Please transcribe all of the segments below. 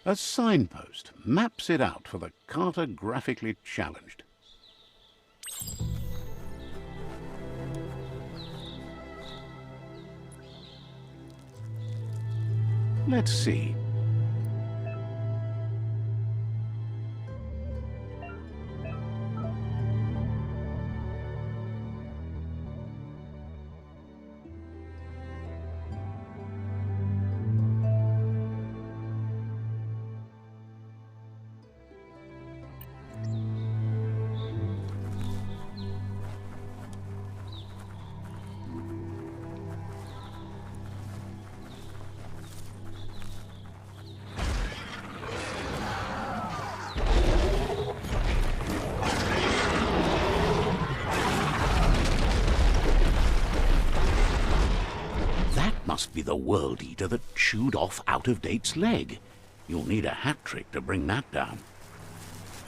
A signpost maps it out for the cartographically challenged. Let's see. Must be the World Eater that chewed off Out-of-Date's leg. You'll need a hat trick to bring that down.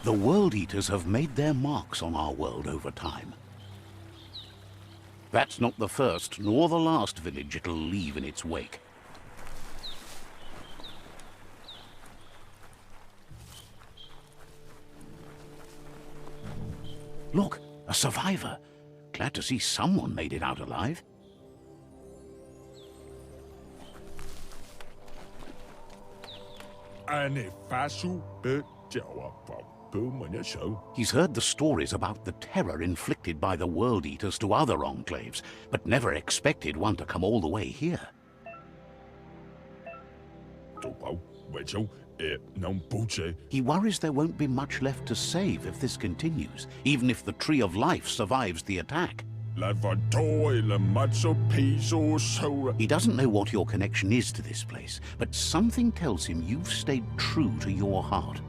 The World Eaters have made their marks on our world over time. That's not the first nor the last village it'll leave in its wake. Look, a survivor. Glad to see someone made it out alive. He's heard the stories about the terror inflicted by the World Eaters to other enclaves, but never expected one to come all the way here. He worries there won't be much left to save if this continues, even if the Tree of Life survives the attack. He doesn't know what your connection is to this place, but something tells him you've stayed true to your heart.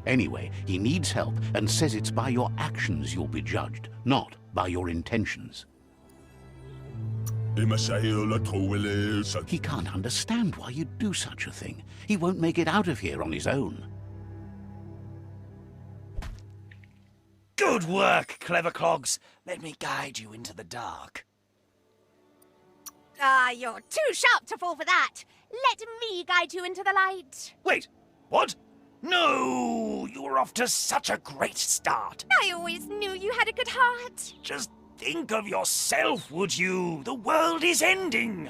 Anyway, he needs help and says it's by your actions you'll be judged, not by your intentions. He can't understand why you'd do such a thing. He won't make it out of here on his own. Good work, clever clogs. Let me guide you into the dark. You're too sharp to fall for that. Let me guide you into the light. Wait, what? No, you were off to such a great start. I always knew you had a good heart. Just think of yourself, would you? The world is ending.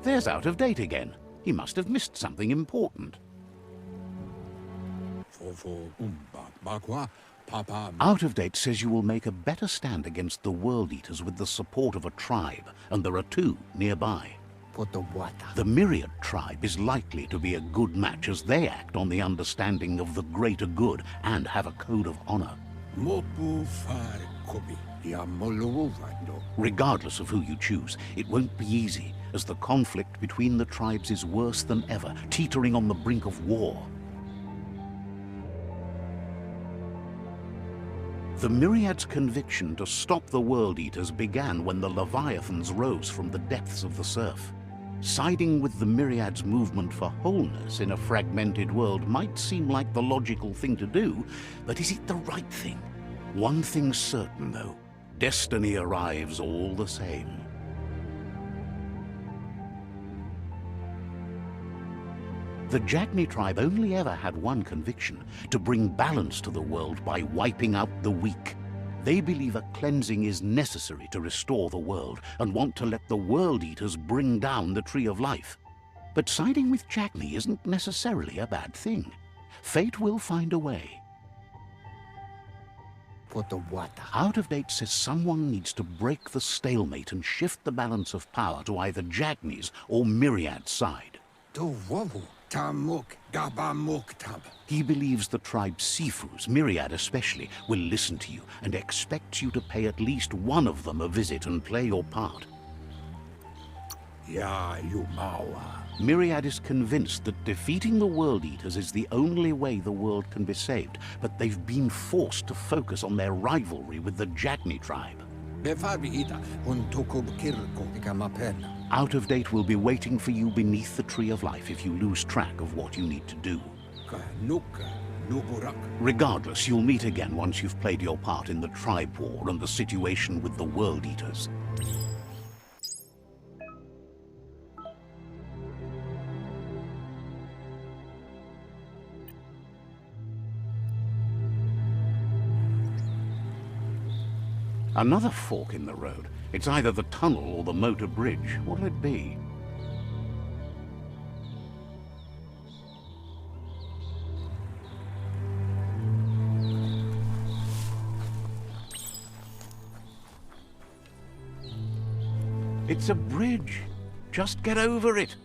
There's Out of Date again. He must have missed something important. Out of Date says you will make a better stand against the World Eaters with the support of a tribe, and there are two nearby. The Myriad tribe is likely to be a good match as they act on the understanding of the greater good and have a code of honor. Regardless of who you choose, it won't be easy, as the conflict between the tribes is worse than ever, teetering on the brink of war. The Myriad's conviction to stop the World Eaters began when the Leviathans rose from the depths of the surf. Siding with the Myriad's movement for wholeness in a fragmented world might seem like the logical thing to do, but is it the right thing? One thing's certain, though. Destiny arrives all the same. The Jagni tribe only ever had one conviction: to bring balance to the world by wiping out the weak. They believe a cleansing is necessary to restore the world and want to let the World Eaters bring down the Tree of Life. But siding with Jagni isn't necessarily a bad thing. Fate will find a way. Out of Date says someone needs to break the stalemate and shift the balance of power to either Jagni's or Myriad's side. He believes the tribe's Sifus, Myriad especially, will listen to you and expects you to pay at least one of them a visit and play your part. Myriad is convinced that defeating the World Eaters is the only way the world can be saved, but they've been forced to focus on their rivalry with the Jagni tribe. Out of Date will be waiting for you beneath the Tree of Life if you lose track of what you need to do. Regardless, you'll meet again once you've played your part in the tribe war and the situation with the World Eaters. Another fork in the road. It's either the tunnel or the motor bridge. What'll it be? It's a bridge. Just get over it.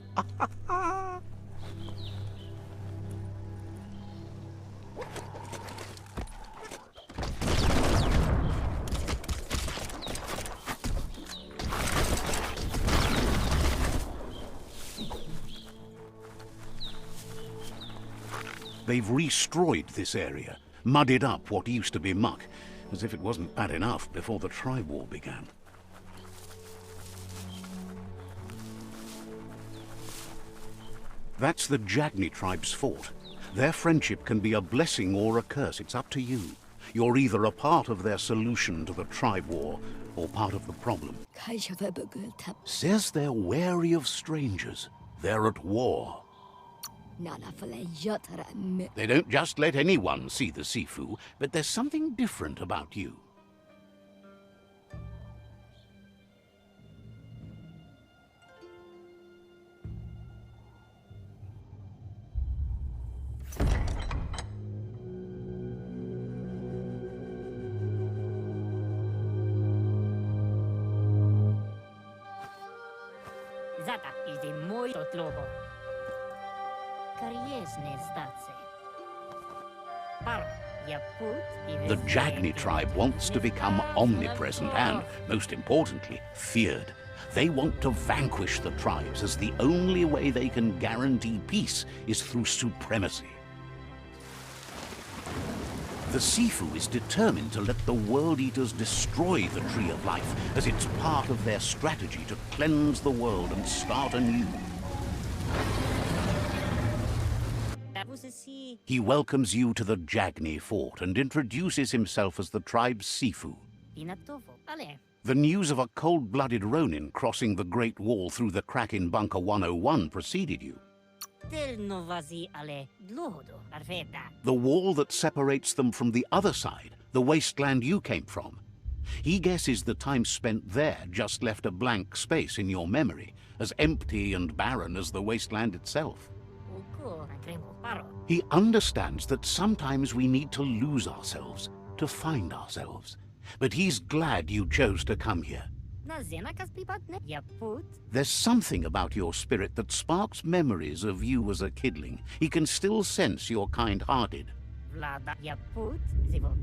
They've restroyed this area, muddied up what used to be muck, as if it wasn't bad enough before the tribe war began. That's the Jagni tribe's fort. Their friendship can be a blessing or a curse. It's up to you. You're either a part of their solution to the tribe war or part of the problem. Says they're wary of strangers. They're at war. They don't just let anyone see the Sifu, but there's something different about you. The Jagni tribe wants to become omnipresent and, most importantly, feared. They want to vanquish the tribes, as the only way they can guarantee peace is through supremacy. The Sifu is determined to let the World Eaters destroy the Tree of Life, as it's part of their strategy to cleanse the world and start anew. He welcomes you to the Jagni fort and introduces himself as the tribe's Sifu. The news of a cold-blooded Ronin crossing the Great Wall through the crack in Bunker 101 preceded you. The wall that separates them from the other side, the wasteland you came from. He guesses the time spent there just left a blank space in your memory, as empty and barren as the wasteland itself. He understands that sometimes we need to lose ourselves to find ourselves. But he's glad you chose to come here. There's something about your spirit that sparks memories of you as a kidling. He can still sense you're kind-hearted.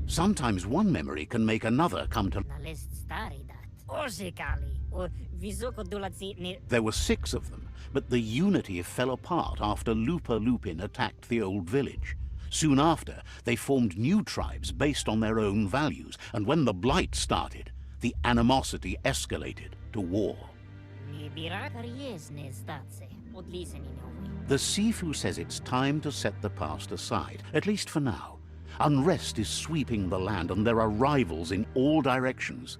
Sometimes one memory can make another come to... There were 6 of them, but the unity fell apart after LUPA-LUPIN attacked the old village. Soon after, they formed new tribes based on their own values, and when the Blight started, the animosity escalated to war. The Sifu says it's time to set the past aside, at least for now. Unrest is sweeping the land, and there are rivals in all directions.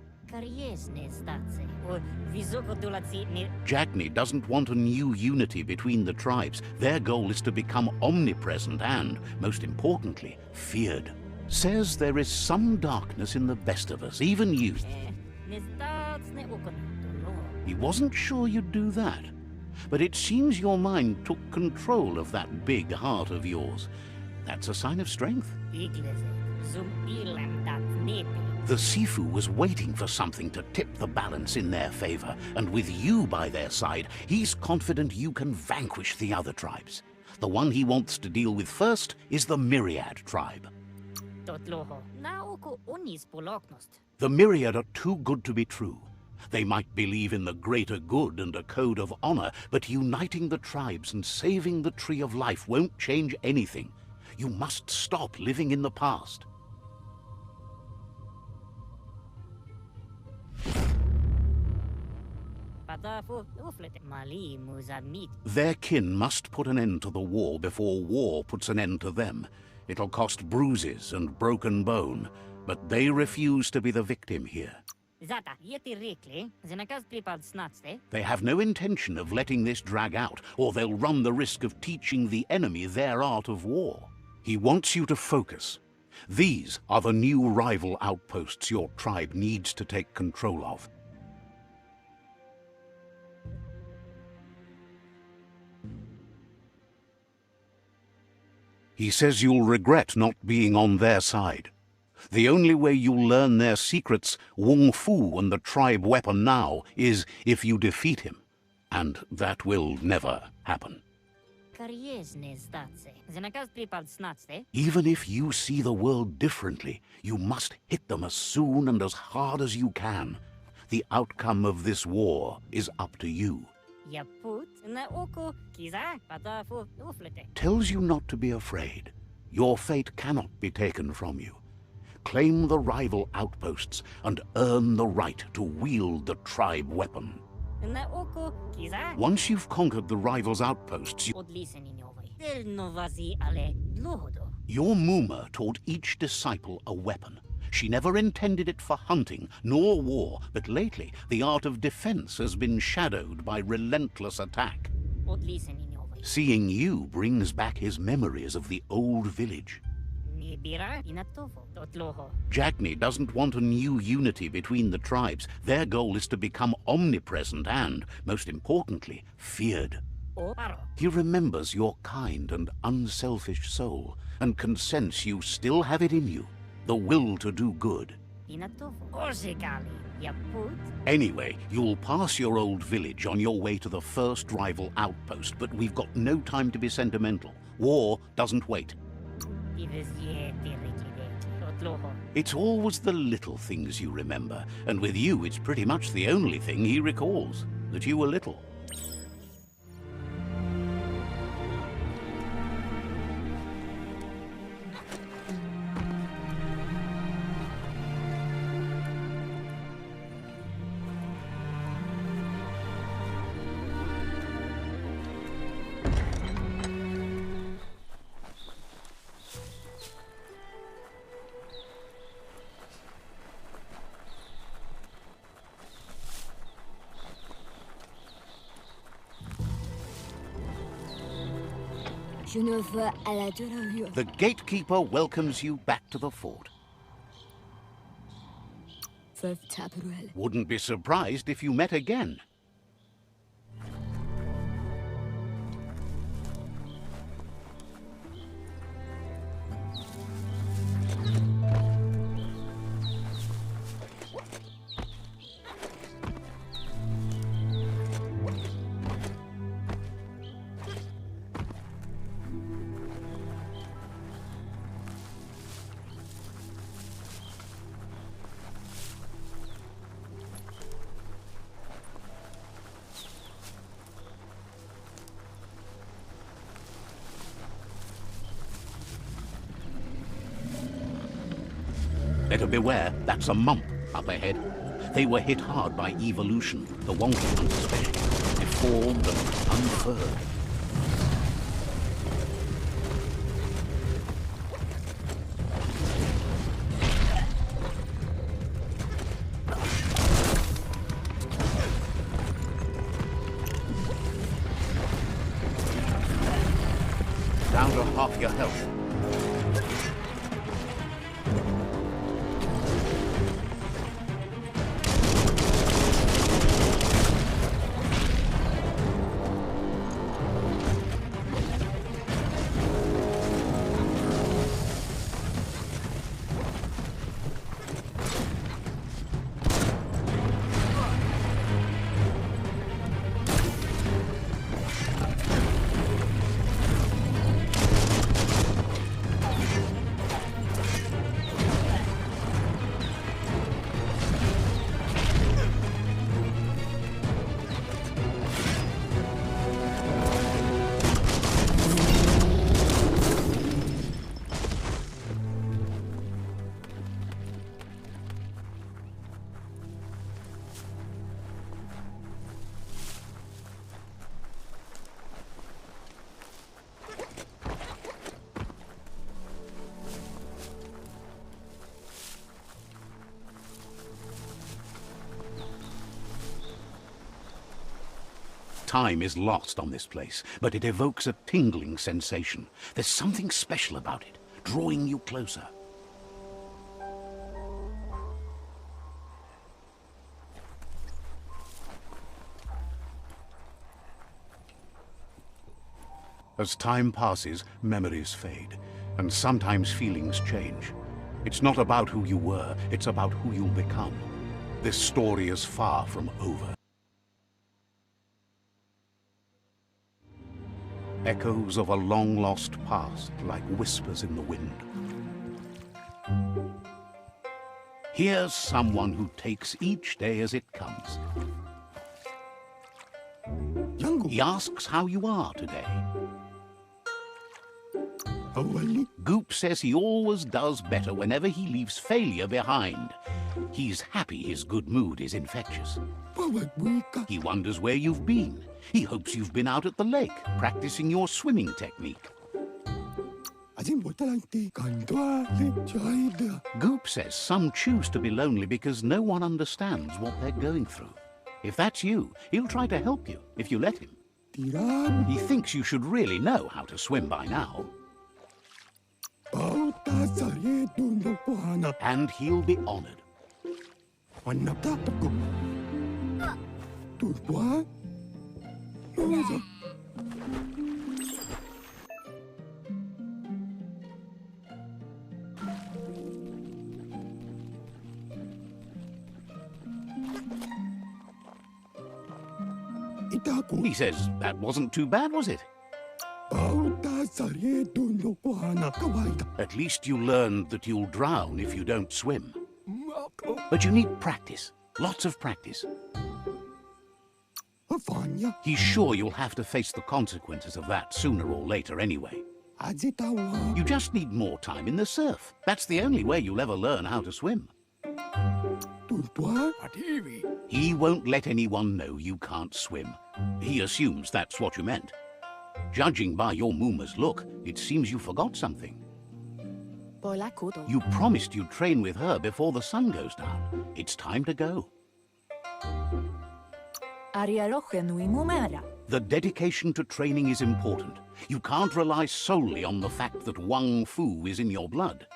Jagni doesn't want a new unity between the tribes. Their goal is to become omnipresent and, most importantly, feared. Says there is some darkness in the best of us, even you. He wasn't sure you'd do that, but it seems your mind took control of that big heart of yours. That's a sign of strength. The Sifu was waiting for something to tip the balance in their favor, and with you by their side, he's confident you can vanquish the other tribes. The one he wants to deal with first is the Myriad tribe. The Myriad are too good to be true. They might believe in the greater good and a code of honor, but uniting the tribes and saving the Tree of Life won't change anything. You must stop living in the past. Their kin must put an end to the war before war puts an end to them. It'll cost bruises and broken bone, but they refuse to be the victim here. They have no intention of letting this drag out, or they'll run the risk of teaching the enemy their art of war. He wants you to focus. These are the new rival outposts your tribe needs to take control of. He says you'll regret not being on their side. The only way you'll learn their secrets, WUNG-FU and the tribe weapon now, is if you defeat him. And that will never happen. Even if you see the world differently, you must hit them as soon and as hard as you can. The outcome of this war is up to you. Tells you not to be afraid. Your fate cannot be taken from you. Claim the rival outposts and earn the right to wield the tribe weapon. Once you've conquered the rival's outposts, your Muma taught each disciple a weapon. She never intended it for hunting, nor war, but lately the art of defense has been shadowed by relentless attack. Seeing you brings back his memories of the old village. Jagni doesn't want a new unity between the tribes. Their goal is to become omnipresent and, most importantly, feared. He remembers your kind and unselfish soul, and can sense you still have it in you, the will to do good. Anyway, you'll pass your old village on your way to the first rival outpost, but we've got no time to be sentimental. War doesn't wait. It's always the little things you remember, and with you it's pretty much the only thing he recalls, that you were little. The gatekeeper welcomes you back to the fort. Wouldn't be surprised if you met again. Better beware, that's a mump up ahead. They were hit hard by evolution, the WUNG-FU especially, deformed and unfurled. Down to half your health. Time is lost on this place, but it evokes a tingling sensation. There's something special about it, drawing you closer. As time passes, memories fade, and sometimes feelings change. It's not about who you were, it's about who you'll become. This story is far from over. Echoes of a long-lost past, like whispers in the wind. Here's someone who takes each day as it comes. He asks how you are today. Goop says he always does better whenever he leaves failure behind. He's happy his good mood is infectious. He wonders where you've been. He hopes you've been out at the lake, practicing your swimming technique. Goop says some choose to be lonely because no one understands what they're going through. If that's you, he'll try to help you, if you let him. He thinks you should really know how to swim by now. And he'll be honored. He says, that wasn't too bad, was it? At least you learned that you'll drown if you don't swim. But you need practice, lots of practice. He's sure you'll have to face the consequences of that sooner or later anyway. You just need more time in the surf. That's the only way you'll ever learn how to swim. He won't let anyone know you can't swim. He assumes that's what you meant. Judging by your Mooma's look, it seems you forgot something. You promised you'd train with her before the sun goes down. It's time to go. The dedication to training is important. You can't rely solely on the fact that WUNG-FU is in your blood.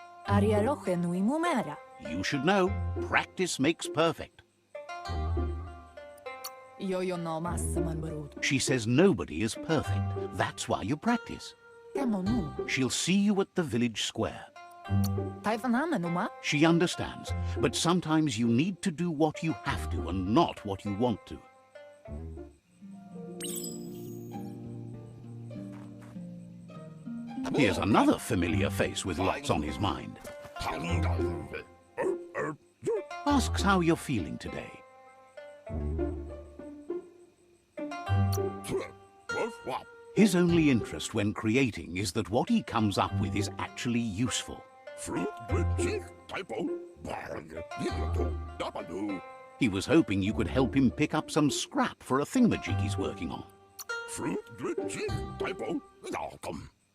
You should know, practice makes perfect. She says nobody is perfect. That's why you practice. She'll see you at the village square. She understands, but sometimes you need to do what you have to and not what you want to. Here's another familiar face with lots on his mind. Asks how you're feeling today. His only interest when creating is that what he comes up with is actually useful. He was hoping you could help him pick up some scrap for a thingamajig he's working on.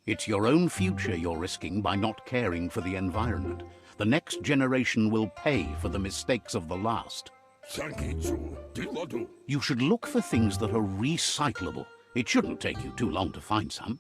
It's your own future you're risking by not caring for the environment. The next generation will pay for the mistakes of the last. You should look for things that are recyclable. It shouldn't take you too long to find some.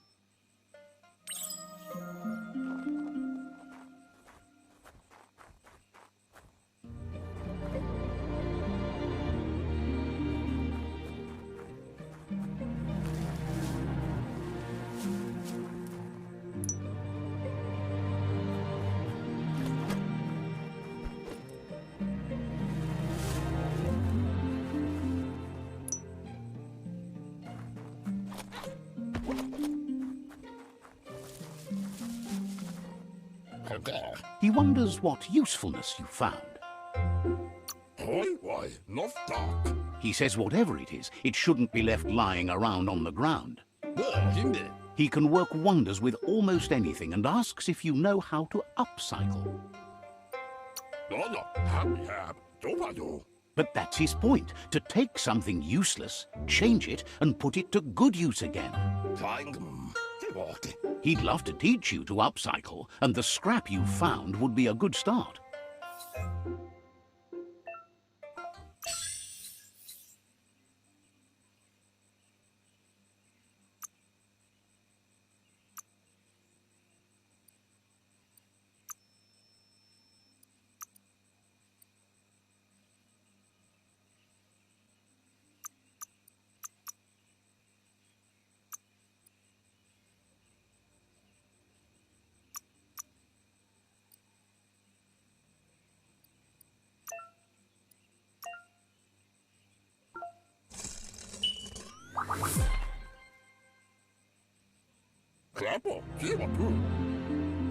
He wonders what usefulness you found. He says whatever it is, it shouldn't be left lying around on the ground. He can work wonders with almost anything and asks if you know how to upcycle. But that's his point, to take something useless, change it, and put it to good use again. He'd love to teach you to upcycle, and the scrap you found would be a good start.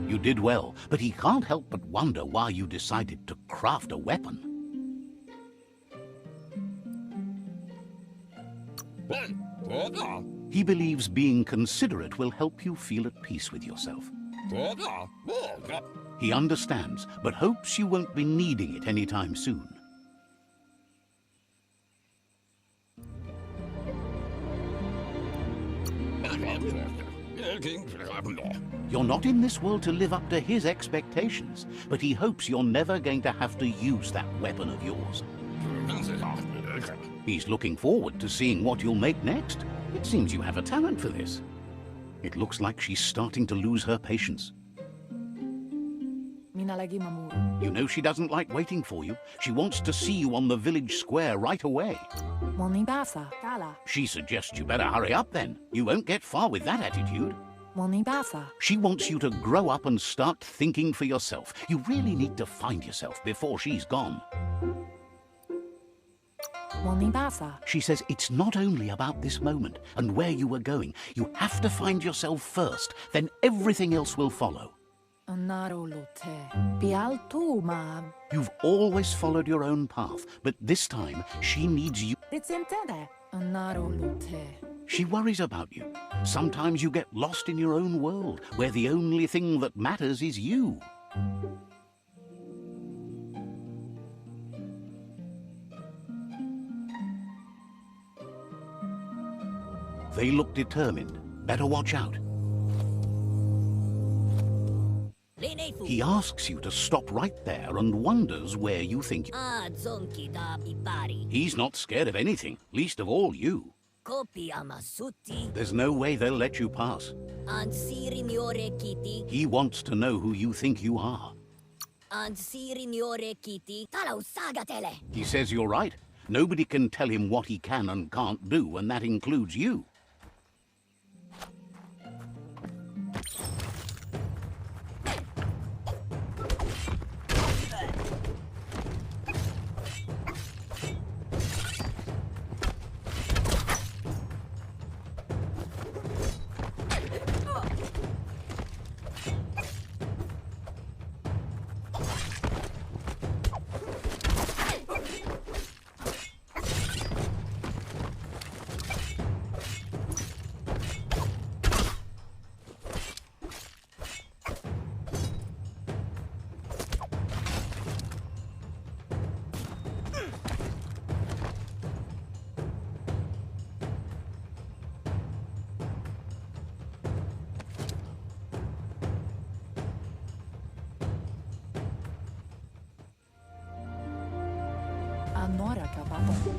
You did well, but he can't help but wonder why you decided to craft a weapon. He believes being considerate will help you feel at peace with yourself. He understands, but hopes you won't be needing it anytime soon. You're not in this world to live up to his expectations, but he hopes you're never going to have to use that weapon of yours. He's looking forward to seeing what you'll make next. It seems you have a talent for this. It looks like she's starting to lose her patience. You know she doesn't like waiting for you. She wants to see you on the village square right away. She suggests you better hurry up then. You won't get far with that attitude. She wants you to grow up and start thinking for yourself. You really need to find yourself before she's gone. She says it's not only about this moment and where you were going. You have to find yourself first, then everything else will follow. You've always followed your own path, but this time she needs you. She worries about you. Sometimes you get lost in your own world, where the only thing that matters is you. They look determined. Better watch out. He asks you to stop right there and wonders where you think. He's not scared of anything, least of all you. There's no way they'll let you pass. He wants to know who you think you are. He says you're right. Nobody can tell him what he can and can't do, and that includes you.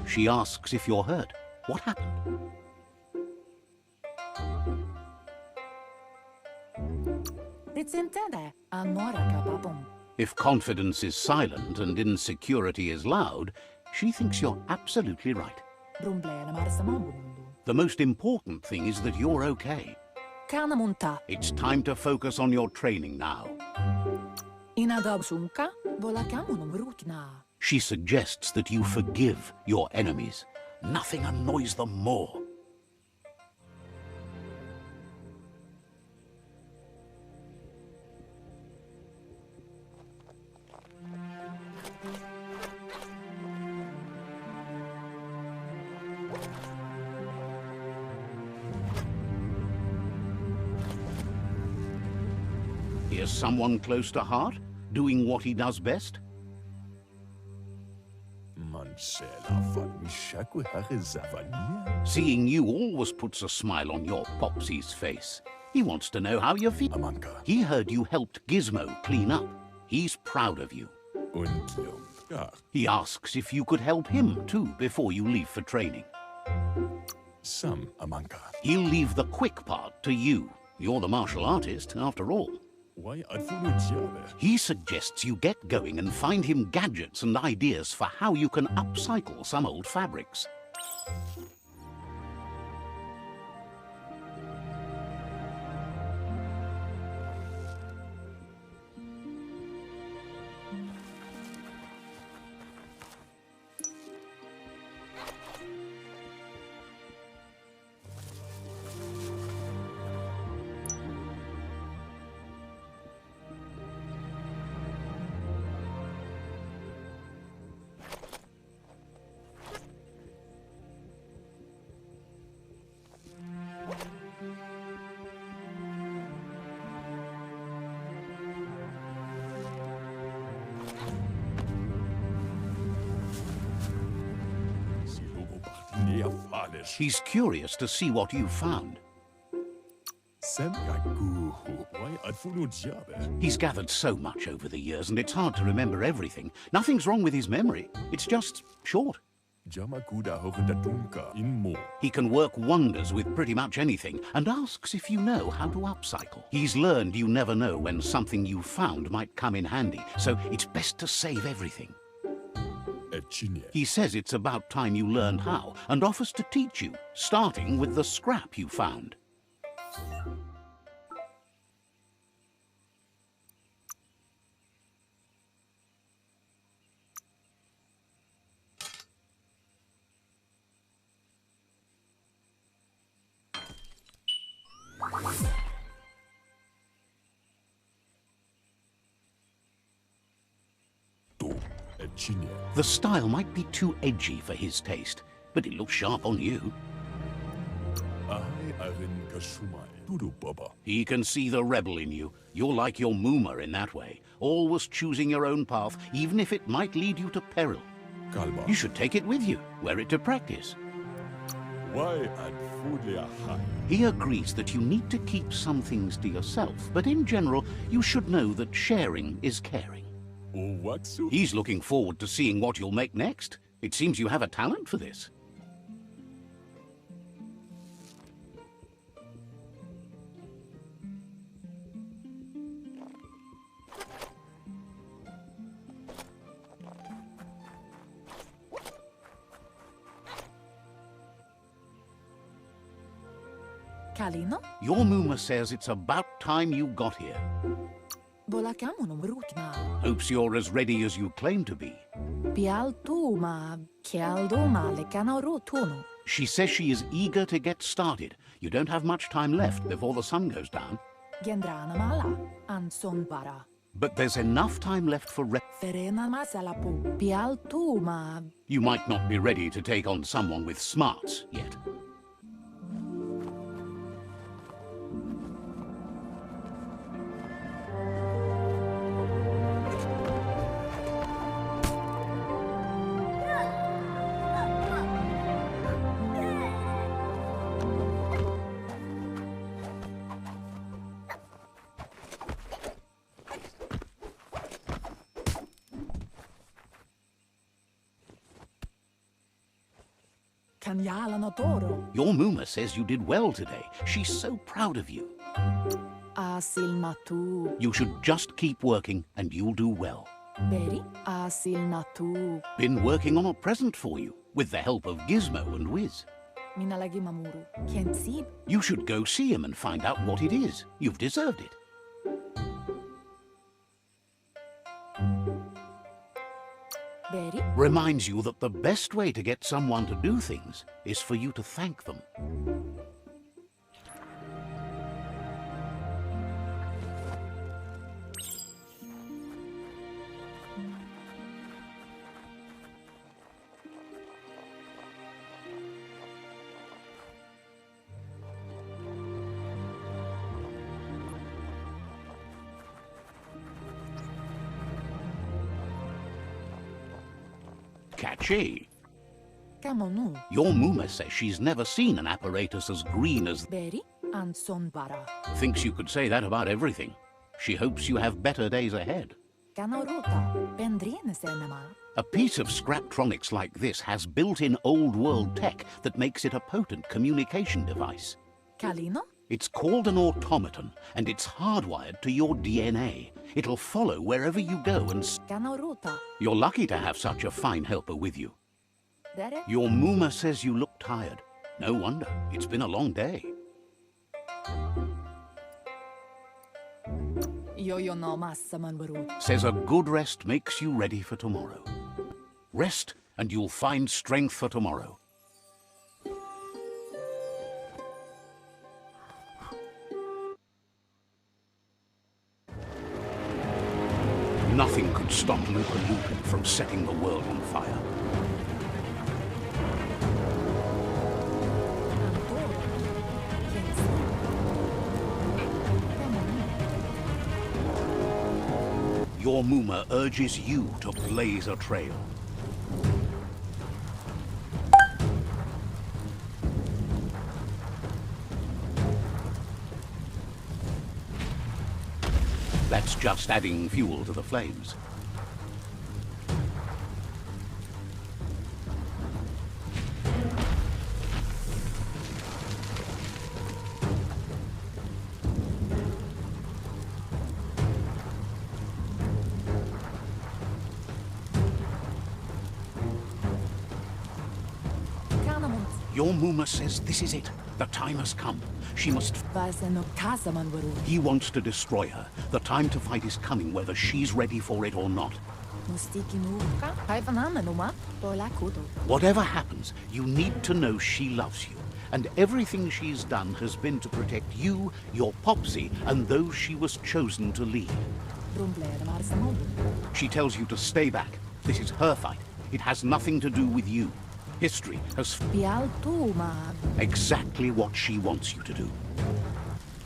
She asks if you're hurt. What happened? If confidence is silent and insecurity is loud, she thinks you're absolutely right. The most important thing is that you're okay. It's time to focus on your training now. She suggests that you forgive your enemies. Nothing annoys them more. Here's someone close to heart, doing what he does best. Seeing you always puts a smile on your Popsy's face. He wants to know how you feel. He heard you helped Gizmo clean up. He's proud of you. He asks if you could help him too before you leave for training. He'll leave the quick part to you. You're the martial artist, after all. He suggests you get going and find him gadgets and ideas for how you can upcycle some old fabrics. English. He's curious to see what you've found. He's gathered so much over the years, and it's hard to remember everything. Nothing's wrong with his memory. It's just short. He can work wonders with pretty much anything, and asks if you know how to upcycle. He's learned you never know when something you found might come in handy, so it's best to save everything. He says it's about time you learned how, and offers to teach you, starting with the scrap you found. The style might be too edgy for his taste, but it looks sharp on you. He can see the rebel in you. You're like your Muma in that way, always choosing your own path, even if it might lead you to peril. You should take it with you, wear it to practice. He agrees that you need to keep some things to yourself, but in general, you should know that sharing is caring. He's looking forward to seeing what you'll make next. It seems you have a talent for this. Kalino? Your Muma says it's about time you got here. Hopes you're as ready as you claim to be. She says she is eager to get started. You don't have much time left before the sun goes down. But there's enough time left for You might not be ready to take on someone with smarts yet. Your Muma says you did well today. She's so proud of you. You should just keep working and you'll do well. Been working on a present for you, with the help of Gizmo and Wiz. You should go see him and find out what it is. You've deserved it. Reminds you that the best way to get someone to do things is for you to thank them. Catchy. Your Muma says she's never seen an apparatus as green as... Thinks you could say that about everything. She hopes you have better days ahead. A piece of Scraptronics like this has built-in old-world tech that makes it a potent communication device. It's called an automaton, and it's hardwired to your DNA. It'll follow wherever you go and... You're lucky to have such a fine helper with you. Your Muma says you look tired. No wonder. It's been a long day. Says a good rest makes you ready for tomorrow. Rest, and you'll find strength for tomorrow. Nothing could stop LUPA-LUPIN from setting the world on fire. Your Muma urges you to blaze a trail. That's just adding fuel to the flames. Your Muma says this is it. The time has come. She must... He wants to destroy her. The time to fight is coming, whether she's ready for it or not. Whatever happens, you need to know she loves you. And everything she's done has been to protect you, your Popsy, and those she was chosen to lead. She tells you to stay back. This is her fight. It has nothing to do with you. History has... Exactly what she wants you to do.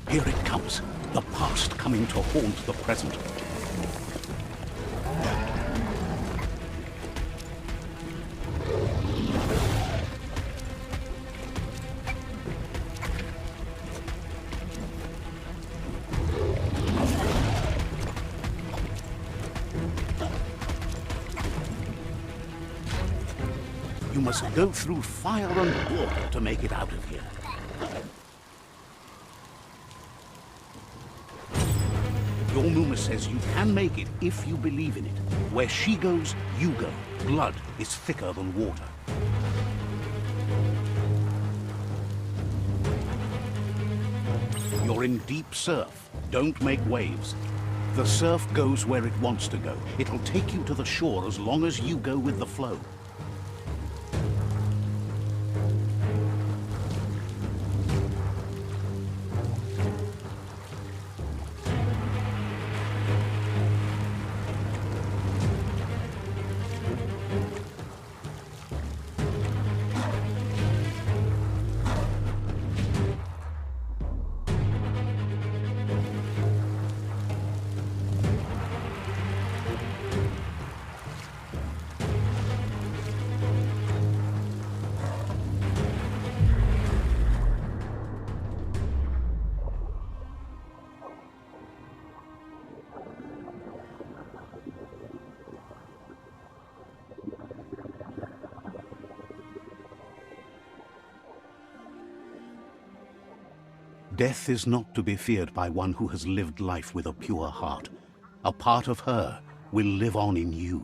Here it comes. The past coming to haunt the present. You must go through fire and water to make it out of here. Your Muma says you can make it if you believe in it. Where she goes, you go. Blood is thicker than water. You're in deep surf. Don't make waves. The surf goes where it wants to go. It'll take you to the shore as long as you go with the flow. Death is not to be feared by one who has lived life with a pure heart. A part of her will live on in you.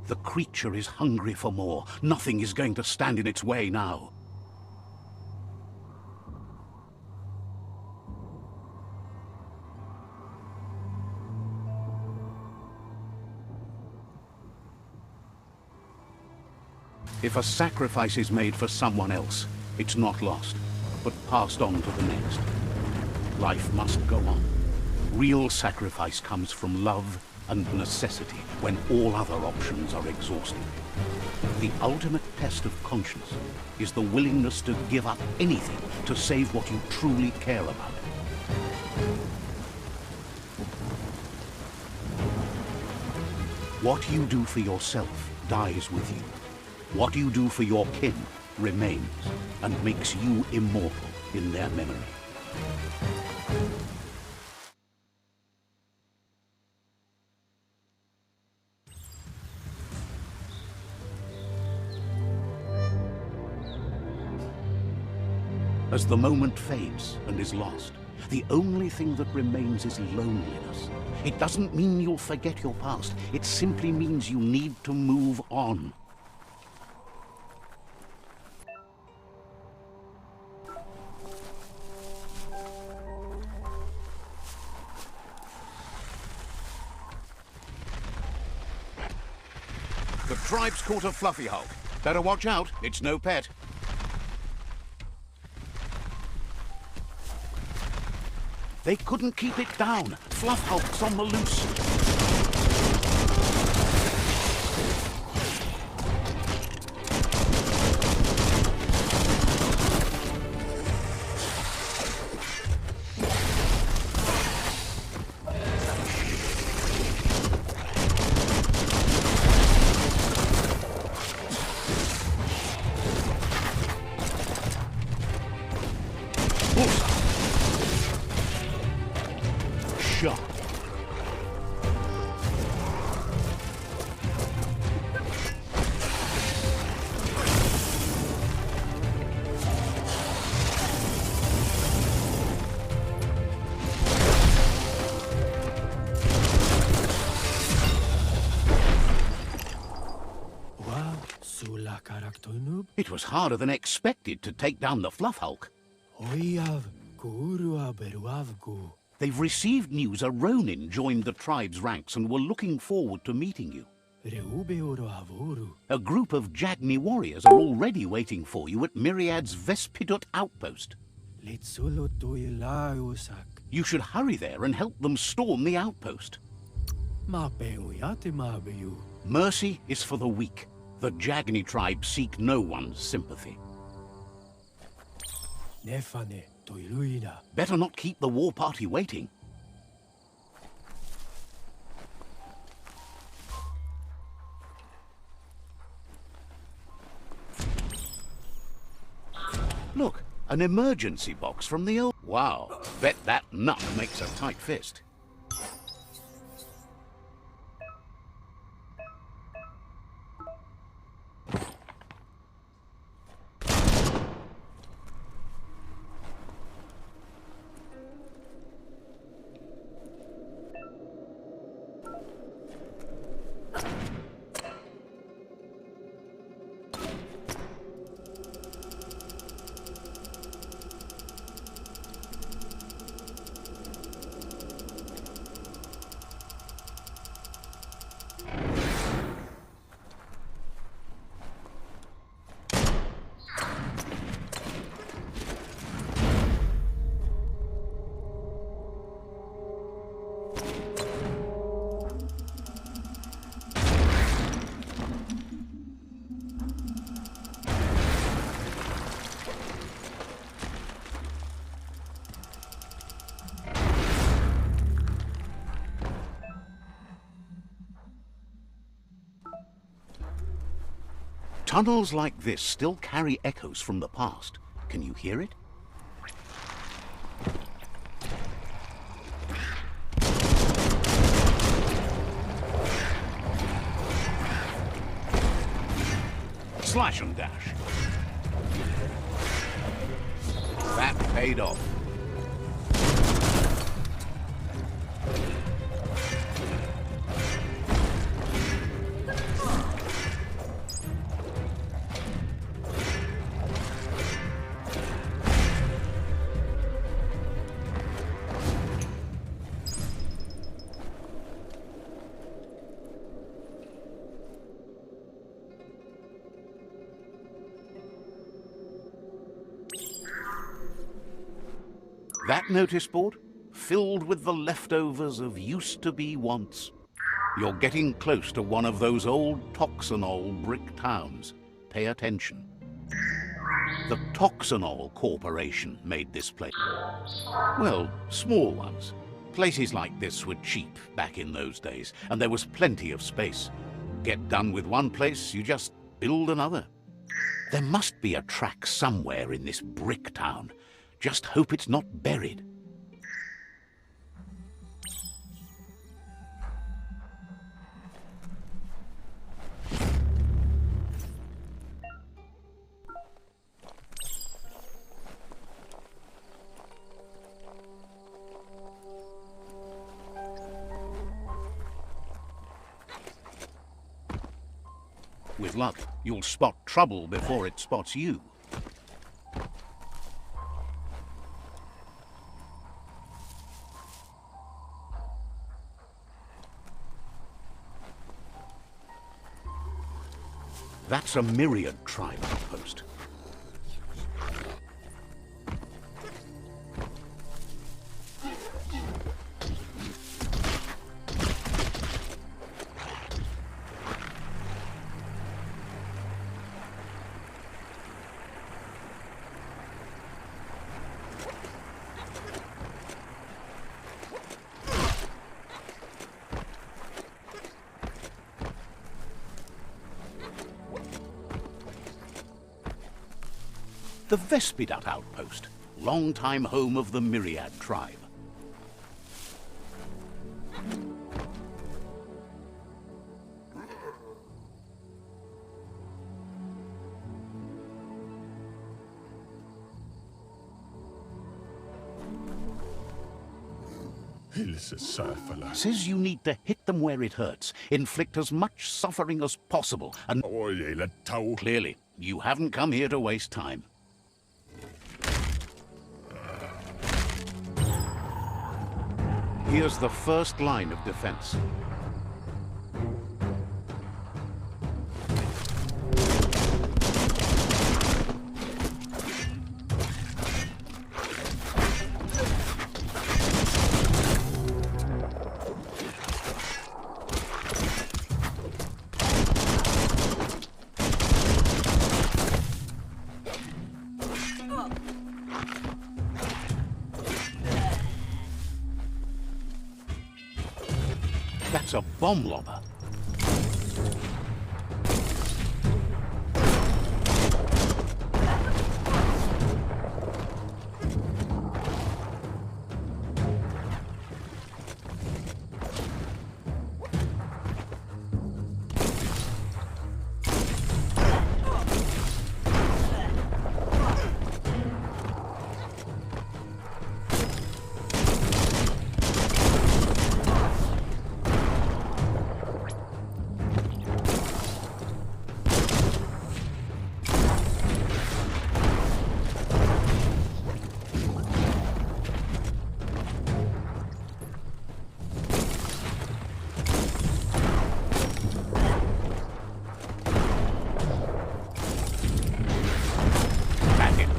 The creature is hungry for more. Nothing is going to stand in its way now. If a sacrifice is made for someone else, it's not lost, but passed on to the next. Life must go on. Real sacrifice comes from love and necessity when all other options are exhausted. The ultimate test of conscience is the willingness to give up anything to save what you truly care about. What you do for yourself dies with you. What you do for your kin remains and makes you immortal in their memory. As the moment fades and is lost, the only thing that remains is loneliness. It doesn't mean you'll forget your past. It simply means you need to move on. The tribe's caught a fluffy hulk. Better watch out, it's no pet. They couldn't keep it down. Fluff hulk's on the loose. It was harder than expected to take down the Fluff Hulk. They've received news a Ronin joined the tribe's ranks and were looking forward to meeting you. A group of Jagni warriors are already waiting for you at Myriad's Vespidut outpost. You should hurry there and help them storm the outpost. Mercy is for the weak. The Jagni tribe seek no one's sympathy. Better not keep the war party waiting. Look, an emergency box from the old... Wow, bet that nut makes a tight fist. Tunnels like this still carry echoes from the past. Can you hear it? Slash and dash. That paid off. That notice board? Filled with the leftovers of used-to-be wants. You're getting close to one of those old Toxanol brick towns. Pay attention. The Toxanol Corporation made this place. Well, small ones. Places like this were cheap back in those days, and there was plenty of space. Get done with one place, you just build another. There must be a track somewhere in this brick town. Just hope it's not buried. With luck, you'll spot trouble before it spots you. That's a Myriad tribe outpost. The Vespidut outpost, long-time home of the Myriad tribe. Says you need to hit them where it hurts, inflict as much suffering as possible, and... Clearly, You haven't come here to waste time. Here's the first line of defense. That's a bomb lobber.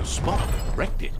Spot, wrecked it.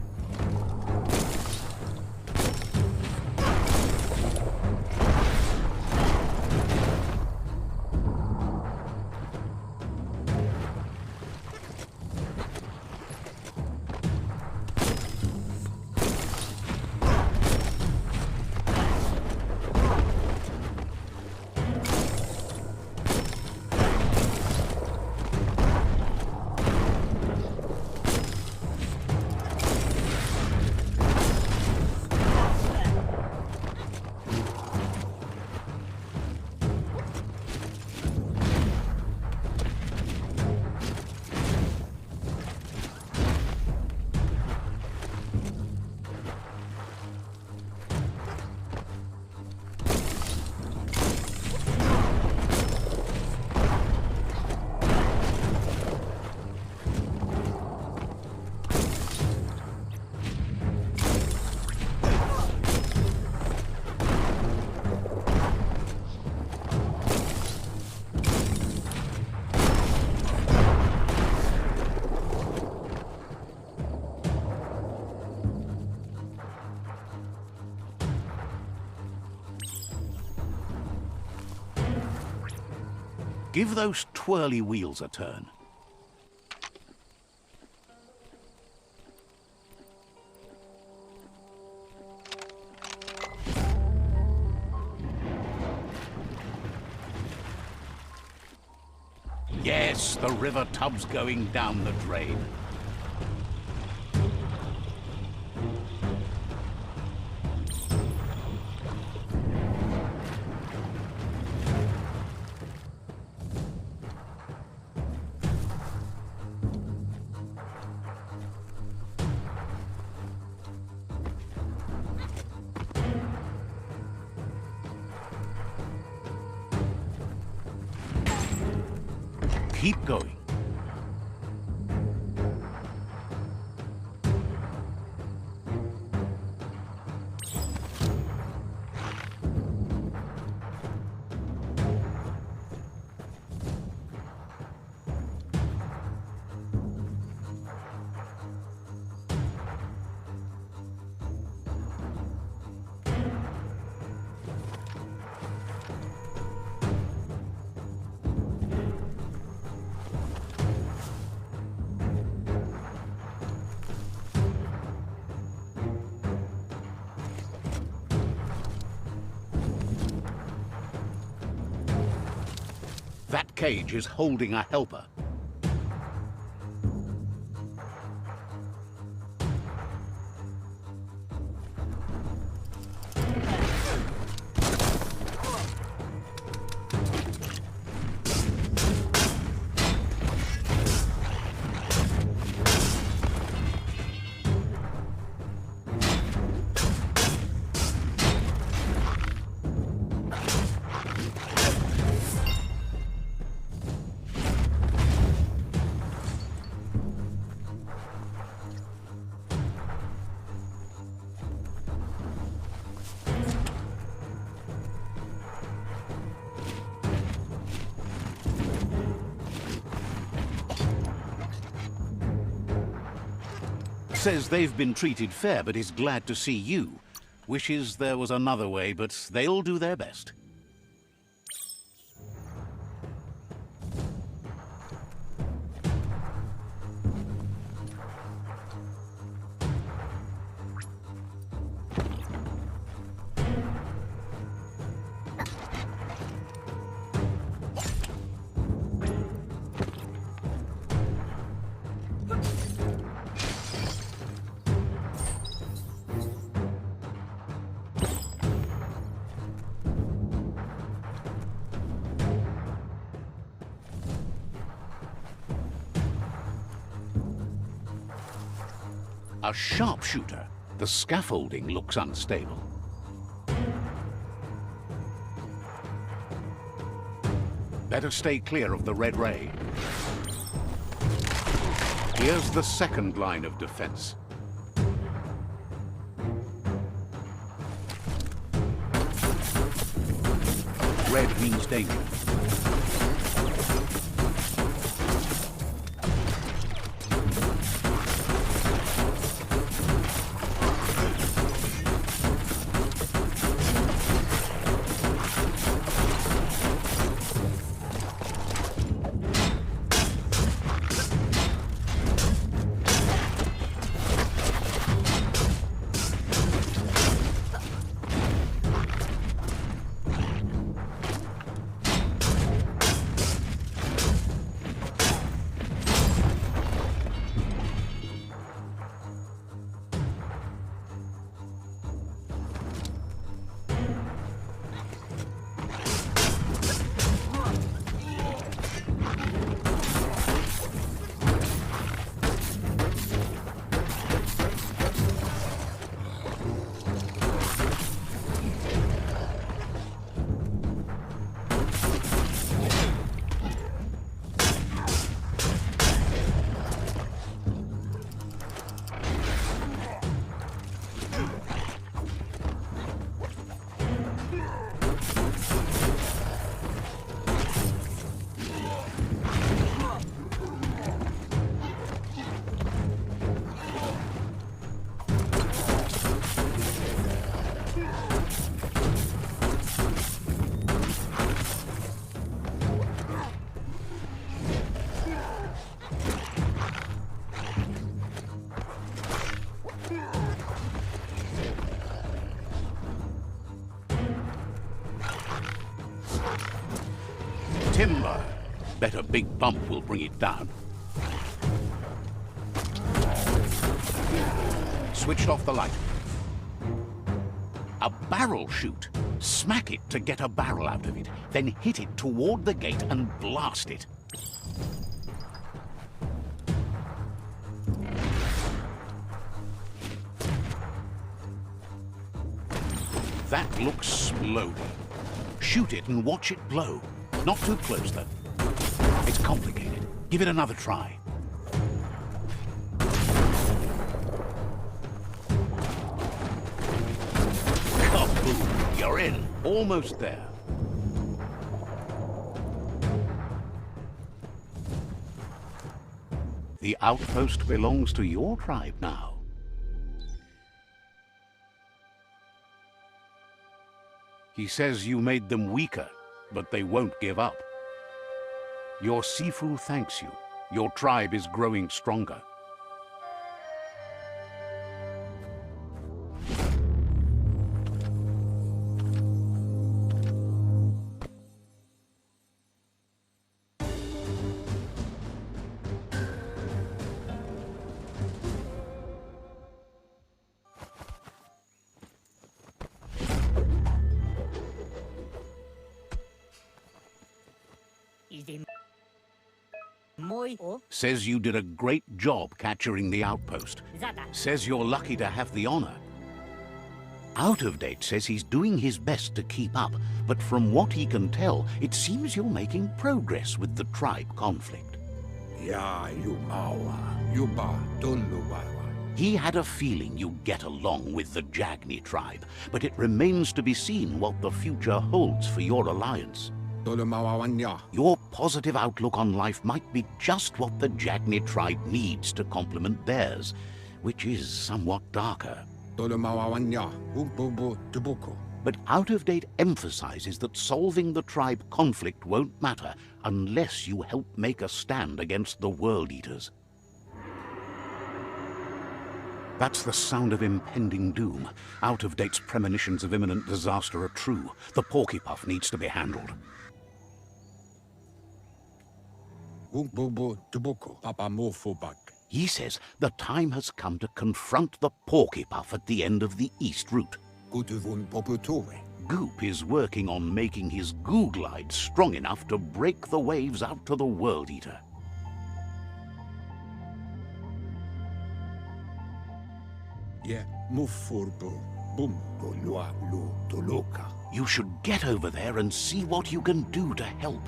Give those twirly wheels a turn. Yes, the river tub's going down the drain. Keep going. That cage is holding a helper. Says they've been treated fair, but is glad to see you. Wishes there was another way, but they'll do their best. A sharpshooter. The scaffolding looks unstable. Better stay clear of the red ray. Here's the second line of defense. Red means danger. Timber. Bet a big bump will bring it down. Switched off the light. A barrel shoot. Smack it to get a barrel out of it, then hit it toward the gate and blast it. That looks loaded. Shoot it and watch it blow. Not too close, though. It's complicated. Give it another try. Kaboom! You're in. Almost there. The outpost belongs to your tribe now. He says you made them weaker, but they won't give up. Your Sifu thanks you. Your tribe is growing stronger. Says you did a great job capturing the outpost. Says you're lucky to have the honor. Out of Date says he's doing his best to keep up, but from what he can tell, it seems you're making progress with the tribe conflict. He had a feeling you'd get along with the Jagni tribe, but it remains to be seen what the future holds for your alliance. Your positive outlook on life might be just what the Jagni tribe needs to complement theirs. which is somewhat darker. Tolomawawanya, Umpobo, Tubuko. But Out-of-Date emphasizes that solving the tribe conflict won't matter unless you help make a stand against the World Eaters. That's the sound of impending doom. Out-of-Date's premonitions of imminent disaster are true. The Porcupine needs to be handled. Umpobo, Tubuko, Papa Mofobak. He says the time has come to confront the Porcupine at the end of the East Route. Gutuvun Poputore. Goop is working on making his goo glide strong enough to break the waves out to the World Eater. Yeah, Mufurbo, Bumbo, Lua, Lu, Toloka. You should get over there and see what you can do to help.